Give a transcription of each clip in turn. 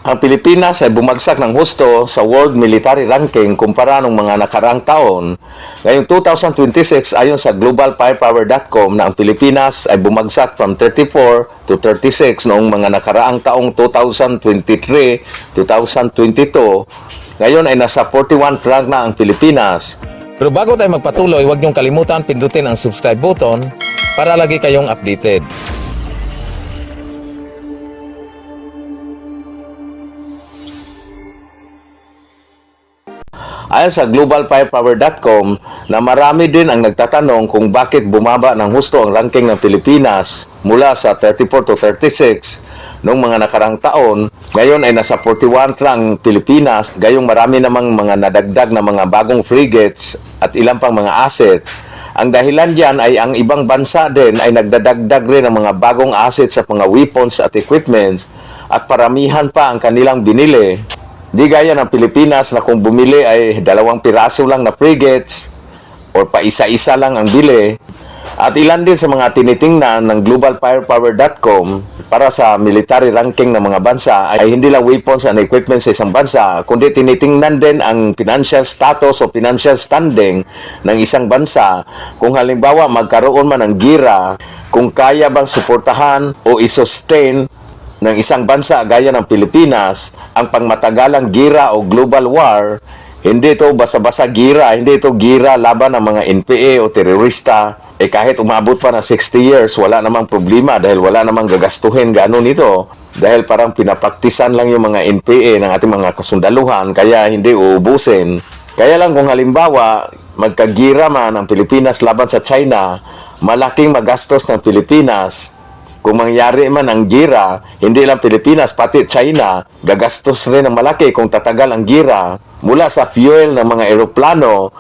Ang Pilipinas ay bumagsak ng husto sa World Military Ranking kumpara ng mga nakaraang taon. Ngayong 2026, ayon sa globalfirepower.com na ang Pilipinas ay bumagsak from 34 to 36 noong mga nakaraang taong 2023, 2022. Ngayon ay nasa 41st rank na ang Pilipinas. Pero bago tayo magpatuloy, huwag niyong kalimutan pindutin ang subscribe button para lagi kayong updated. Ayon sa globalfirepower.com na marami din ang nagtatanong kung bakit bumaba ng husto ang ranking ng Pilipinas mula sa 34 to 36 noong mga nakarang taon. Ngayon ay nasa 41 rank Pilipinas, gayong marami namang mga nadagdag na mga bagong frigates at ilang pang mga asset. Ang dahilan diyan ay ang ibang bansa din ay nagdadagdag rin ng mga bagong assets sa mga weapons at equipments at paramihan pa ang kanilang binili. Di gaya ng Pilipinas na kung bumili ay 2 piraso lang na frigates o pa isa-isa lang ang bili. At ilan din sa mga tinitingnan ng globalfirepower.com para sa military ranking ng mga bansa ay hindi lang weapons and equipment sa isang bansa, kundi tinitingnan din ang financial status o financial standing ng isang bansa. Kung halimbawa magkaroon man ng gira, kung kaya bang suportahan o isustain ng isang bansa gaya ng Pilipinas ang pangmatagalang gira o global war. Hindi ito basa-basa gira, hindi ito gira laban ng mga NPA o terorista. Kahit umabot pa na 60 years, wala namang problema dahil wala namang gagastuhin gano'n nito. Dahil parang pinapraktisan lang yung mga NPA ng ating mga kasundaluhan, kaya hindi uubusin. Kaya lang kung halimbawa, magkagira man ang Pilipinas laban sa China, malaking magastos ng Pilipinas. Kung mangyari man ang gira, hindi lang Pilipinas, pati China, gagastos rin ng malaki kung tatagal ang gira. Mula sa fuel ng mga eroplano,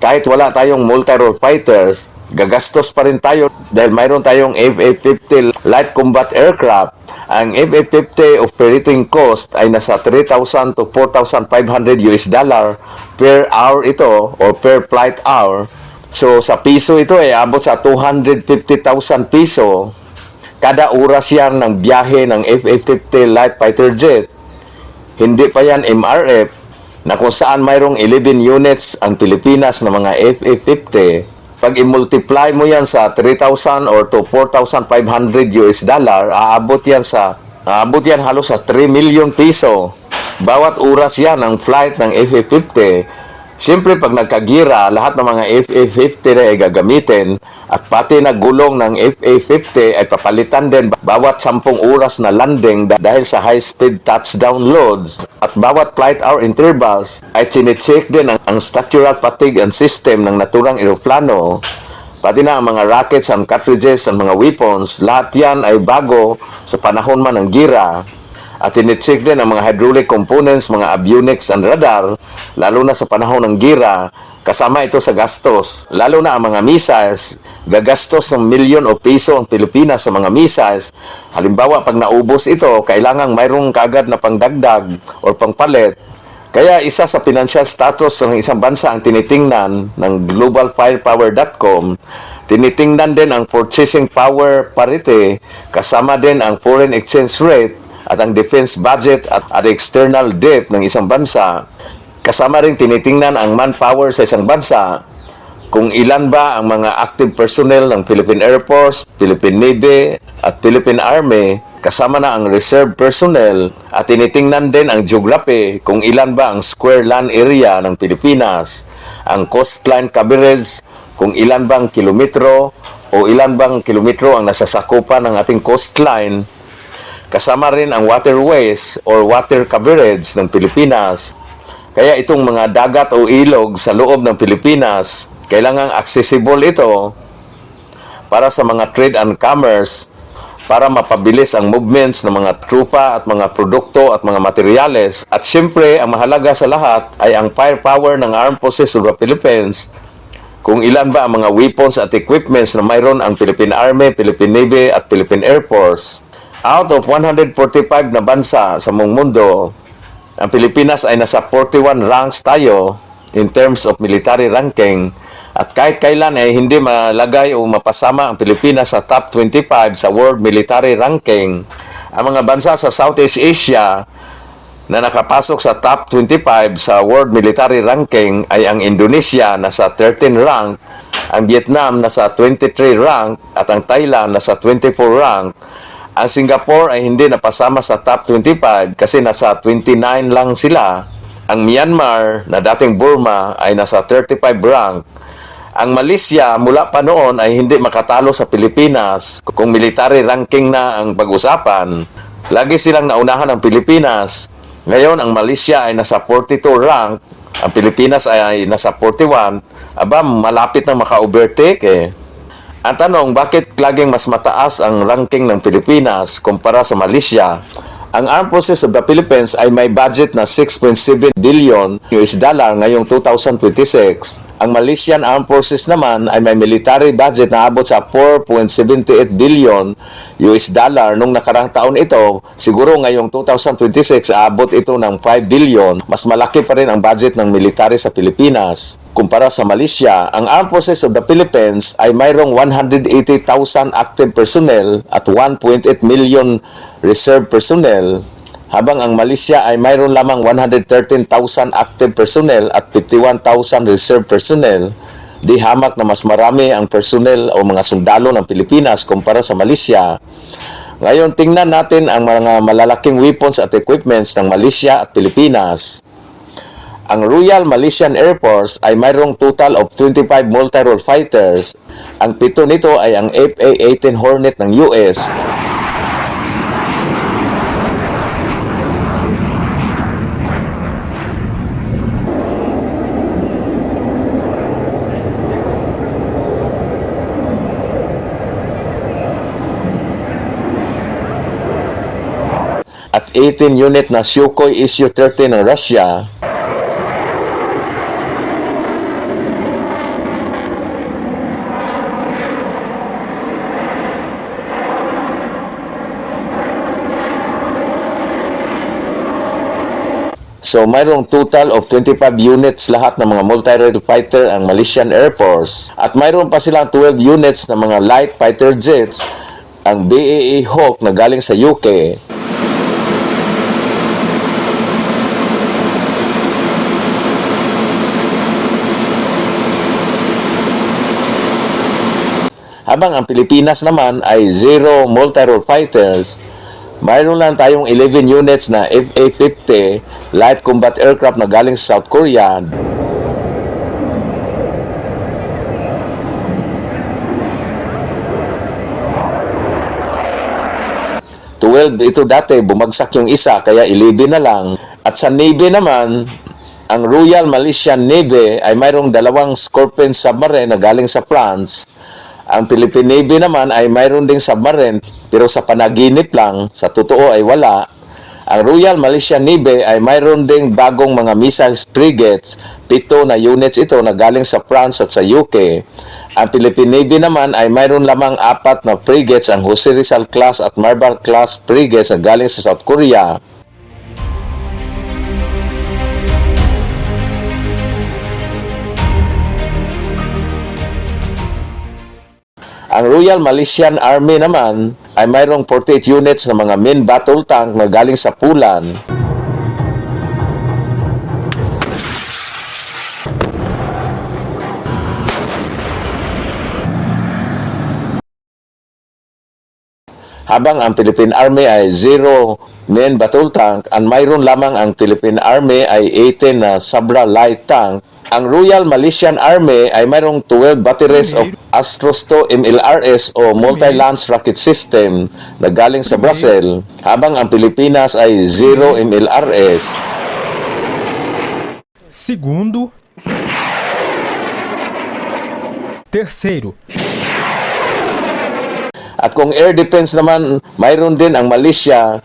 kahit wala tayong multi-role fighters, gagastos pa rin tayo dahil mayroon tayong FA-50 light combat aircraft. Ang FA-50 operating cost ay nasa 3,000 to 4,500 US dollar per hour ito or per flight hour. So sa piso ito ay abot sa 250,000 piso. Kada oras yan ng biyahe ng FA-50 light fighter jet. Hindi pa yan MRF na kung saan mayroong 11 units ang Pilipinas na mga FA-50. Pag i-multiply mo yan sa 3,000 or to 4,500 US dollar, aabot yan halos sa 3 million piso. Bawat oras yan ang flight ng FA-50. Siyempre, pag nagkagira, lahat ng mga FA-50 na ay gagamitin at pati na gulong ng FA-50 ay papalitan din bawat 10 oras na landing dahil sa high-speed touchdown loads. At bawat flight hour intervals ay chinecheck din ang structural fatigue and system ng naturang eroplano. Pati na ang mga rockets and cartridges and mga weapons, lahat yan ay bago sa panahon man ng gira. At tinicheck din ang mga hydraulic components, mga avionics and radar, lalo na sa panahon ng gira, kasama ito sa gastos. Lalo na ang mga missiles, gagastos ng milyon o piso ang Pilipinas sa mga missiles. Halimbawa, pag naubos ito, kailangang mayroong kaagad na pangdagdag o pangpalit. Kaya isa sa financial status ng isang bansa ang tinitingnan ng globalfirepower.com. Tinitingnan din ang purchasing power parity, kasama din ang foreign exchange rate, at ang defense budget at external debt ng isang bansa. Kasama rin tinitingnan ang manpower sa isang bansa, kung ilan ba ang mga active personnel ng Philippine Air Force, Philippine Navy at Philippine Army, kasama na ang reserve personnel, at tinitingnan din ang geography, kung ilan ba ang square land area ng Pilipinas, ang coastline coverage, kung ilan bang kilometro o ilan bang kilometro ang nasasakupan ng ating coastline. Kasama rin ang waterways or water coverage ng Pilipinas. Kaya itong mga dagat o ilog sa loob ng Pilipinas, kailangang accessible ito para sa mga trade and commerce, para mapabilis ang movements ng mga trupa at mga produkto at mga materyales. At siyempre, ang mahalaga sa lahat ay ang firepower ng Armed Forces of the Philippines. Kung ilan ba ang mga weapons at equipments na mayroon ang Philippine Army, Philippine Navy at Philippine Air Force. Out of 145 na bansa sa buong mundo, ang Pilipinas ay nasa 41 ranks tayo in terms of military ranking. At kahit kailan ay hindi malagay o mapasama ang Pilipinas sa top 25 sa world military ranking. Ang mga bansa sa Southeast Asia na nakapasok sa top 25 sa World Military Ranking ay ang Indonesia na sa 13 rank, ang Vietnam na sa 23 rank at ang Thailand na sa 24 rank. Ang Singapore ay hindi napasama sa top 25 kasi nasa 29 lang sila. Ang Myanmar na dating Burma ay nasa 35 rank. Ang Malaysia mula pa noon ay hindi makatalo sa Pilipinas kung military ranking na ang pag-usapan. Lagi silang naunahan ng Pilipinas. Ngayon ang Malaysia ay nasa 42 rank, ang Pilipinas ay nasa 41. Aba, malapit na maka-overtake eh. Ang tanong, bakit laging mas mataas ang ranking ng Pilipinas kumpara sa Malaysia? Ang Armed Forces of the Philippines ay may budget na 6.7 billion US dollar ngayong 2026. Ang Malaysian Armed Forces naman ay may military budget na abot sa 4.78 billion US dollar nung nakarang taon ito. Siguro ngayong 2026 aabot ito ng 5 billion. Mas malaki pa rin ang budget ng military sa Pilipinas. Kumpara sa Malaysia, ang Armed Forces of the Philippines ay mayroong 180,000 active personnel at 1.8 million reserve personnel, habang ang Malaysia ay mayroon lamang 113,000 active personnel at 51,000 reserve personnel. Di hamak na mas marami ang personnel o mga sundalo ng Pilipinas kumpara sa Malaysia. Ngayon, tingnan natin ang mga malalaking weapons at equipments ng Malaysia at Pilipinas. Ang Royal Malaysian Air Force ay mayroong total of 25 multi-role fighters. Ang 7 nito ay ang FA-18 Hornet ng US. At 18 unit na Sukhoi Su-30 ng Russia. So, mayroong total of 25 units lahat ng mga multi-role fighter ang Malaysian Air Force. At mayroon pa silang 12 units ng mga light fighter jets, ang BAE Hawk na galing sa UK. Habang ang Pilipinas naman ay 0 multi-role fighters, mayroon lang tayong 11 units na FA-50 light combat aircraft na galing sa South Korea. Ito dati, bumagsak yung isa, kaya 11 na lang. At sa Navy naman, ang Royal Malaysian Navy ay mayroong 2 Scorpion submarine na galing sa France. Ang Philippine Navy naman ay mayroon ding submarine, pero sa panaginip lang, sa totoo ay wala. Ang Royal Malaysian Navy ay mayroon ding bagong mga missile frigates, 7 na units ito na galing sa France at sa UK. Ang Philippine Navy naman ay mayroon lamang 4 na frigates, ang Jose Rizal class at Marble class frigates na galing sa South Korea. Ang Royal Malaysian Army naman ay mayroong 48 units na mga main battle tank na galing sa Poland. Habang ang Philippine Army ay 0 main battle tank, ang mayroon lamang ang Philippine Army ay 18 na Sabra light tank. Ang Royal Malaysian Army ay mayroong 12 batteries of Astrosto MLRS o Multi-Launch Rocket System na galing sa Brazil, habang ang Pilipinas ay 0 MLRS. Segundo. Terceiro. At kung air defense naman, mayroon din ang Malaysia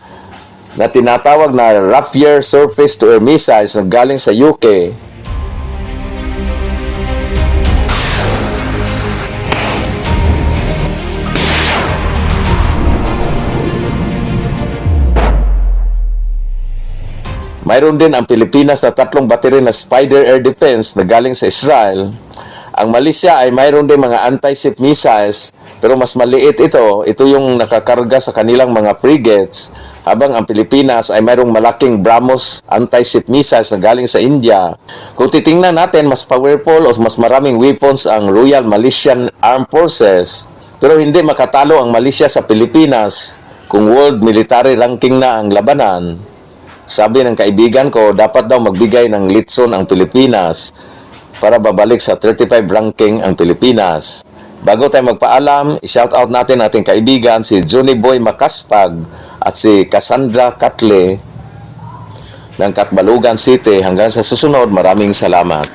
na tinatawag na Rapier Surface-to-Air Missiles na galing sa UK. Mayroon din ang Pilipinas na 3 battery na Spider Air Defense na galing sa Israel. Ang Malaysia ay mayroon din mga anti-ship missiles, pero mas maliit ito. Ito yung nakakarga sa kanilang mga frigates. habang ang Pilipinas ay mayroong malaking BrahMos anti-ship missiles na galing sa India. Kung titingnan natin, mas powerful o mas maraming weapons ang Royal Malaysian Armed Forces, pero hindi makatalo ang Malaysia sa Pilipinas kung world military ranking na ang labanan. Sabi ng kaibigan ko, dapat daw magbigay ng litson ang Pilipinas para babalik sa 35 ranking ang Pilipinas. Bago tayo magpaalam, i-shoutout natin ating kaibigan si Johnny Boy Makaspag at si Cassandra Catle ng Katbalugan City. Hanggang sa susunod, maraming salamat.